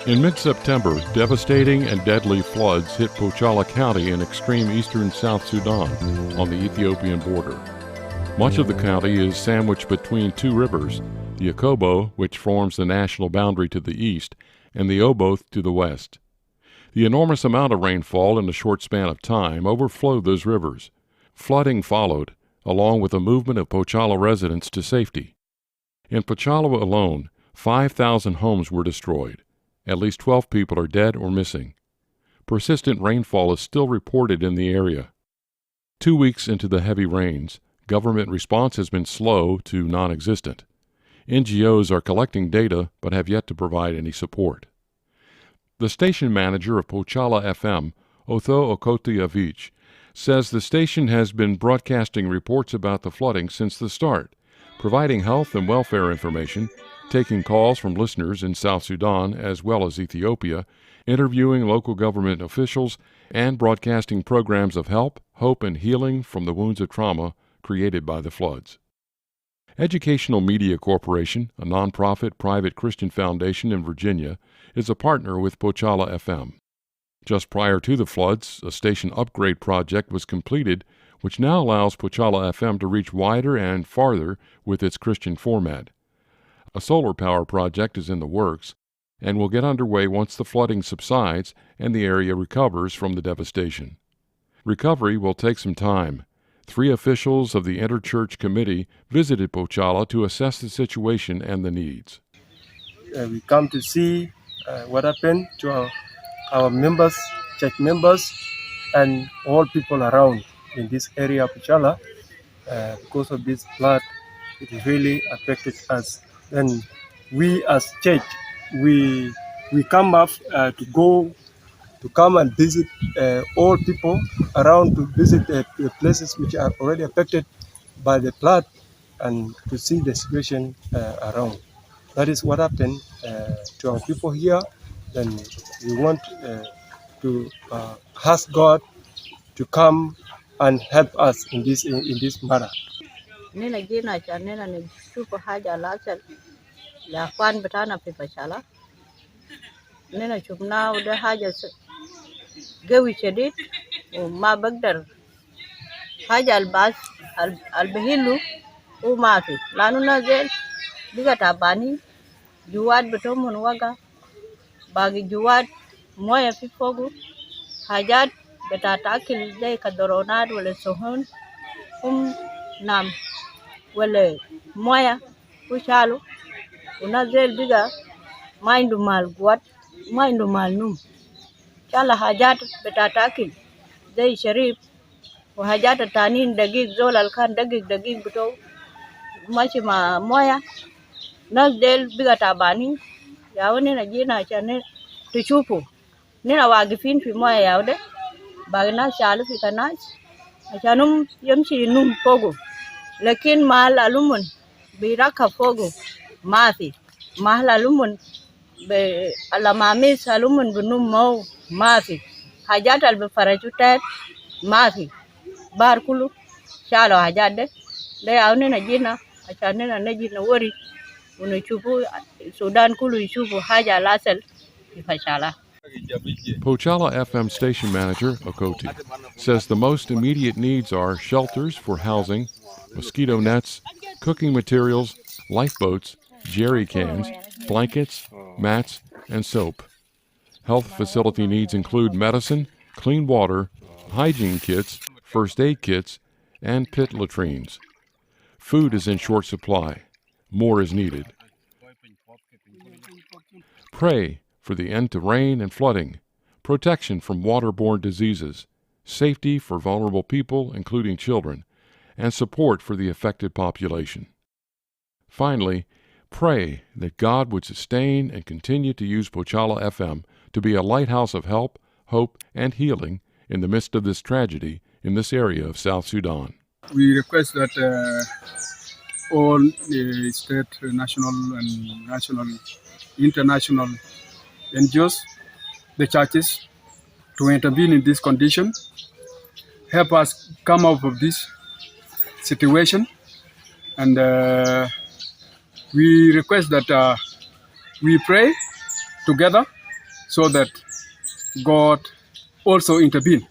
In mid-September, devastating and deadly floods hit Pochalla County in extreme eastern South Sudan on the Ethiopian border. Much of the county is sandwiched between two rivers, the Akobo, which forms the national boundary to the east, and the Oboth to the west. The enormous amount of rainfall in a short span of time overflowed those rivers. Flooding followed, along with the movement of Pochalla residents to safety. In Pochalla alone, 5,000 homes were destroyed. At least 12 people are dead or missing. Persistent rainfall is still reported in the area. 2 weeks into the heavy rains, government response has been slow to non-existent. NGOs are collecting data but have yet to provide any support. The station manager of Pochalla FM, Otho Okotiavich, says the station has been broadcasting reports about the flooding since the start, providing health and welfare information, taking calls from listeners in South Sudan as well as Ethiopia, interviewing local government officials, and broadcasting programs of help, hope, and healing from the wounds of trauma created by the floods. Educational Media Corporation, a nonprofit private Christian foundation in Virginia, is a partner with Pochalla FM. Just prior to the floods, a station upgrade project was completed, which now allows Pochalla FM to reach wider and farther with its Christian format. A solar power project is in the works and will get underway once the flooding subsides and the area recovers from the devastation. Recovery will take some time. 3 officials of the Interchurch Committee visited Pochalla to assess the situation and the needs. We come to see what happened to our members, church members, and all people around in this area of Pochalla. Because of this flood, it really affected us. And we as church, we come up to come and visit all people around, to visit the places which are already affected by the flood and to see the situation around. That is what happened to our people here. Then we want to ask God to come and help us in this matter. Nina jina cha nena ni shuku haja lasel la kwan betana fi Pochalla. Nina shubna uda haja قوي شديد وما بقدر حاجة الباس البهيلو وما في لأنه نازل بقى تعبانين جواد بتومن وقع باقي جواد موية في فوقه حاجات بتاكل زي كدرونات ولا سهون هم نام ولا موية وشالو ونازل بقى ما عنده مال قوات ما عنده مال نوم شاله حاجات بتاكل زي شريب وحاجات التانيين دقيق زول الكان دقيق بتو ماشي مع مويه ناس ديل بقى تعبانين ياوني نجينا عشان تشوفوا نحن واقفين في مويه ياوده باقي ناس شالوا في كناس عشانهم يمشي ينوم فوقه لكن محل الومن بيركب فوقه ما في محل الومن الأماميس الومن بنوم مو ما في حاجات اللي بفرجوتات ما في بار كله شالوا حاجات ده ياوني نجينا عشان نجي نوري ونشوفوا السودان كله يشوفوا حاجة لاصل في Pochalla. Pochalla FM station manager, Okoti, says the most immediate needs are shelters for housing, mosquito nets, cooking materials, lifeboats, jerry cans, blankets, mats, and soap. Health facility needs include medicine, clean water, hygiene kits, first aid kits, and pit latrines. Food is in short supply. More is needed. Pray for the end to rain and flooding, protection from waterborne diseases, safety for vulnerable people, including children, and support for the affected population. Finally, pray that God would sustain and continue to use Pochalla FM to be a lighthouse of help, hope, and healing in the midst of this tragedy in this area of South Sudan. We request that all the state, national, and international NGOs, the churches, to intervene in this condition, help us come out of this situation, and we request that we pray together so that God also intervene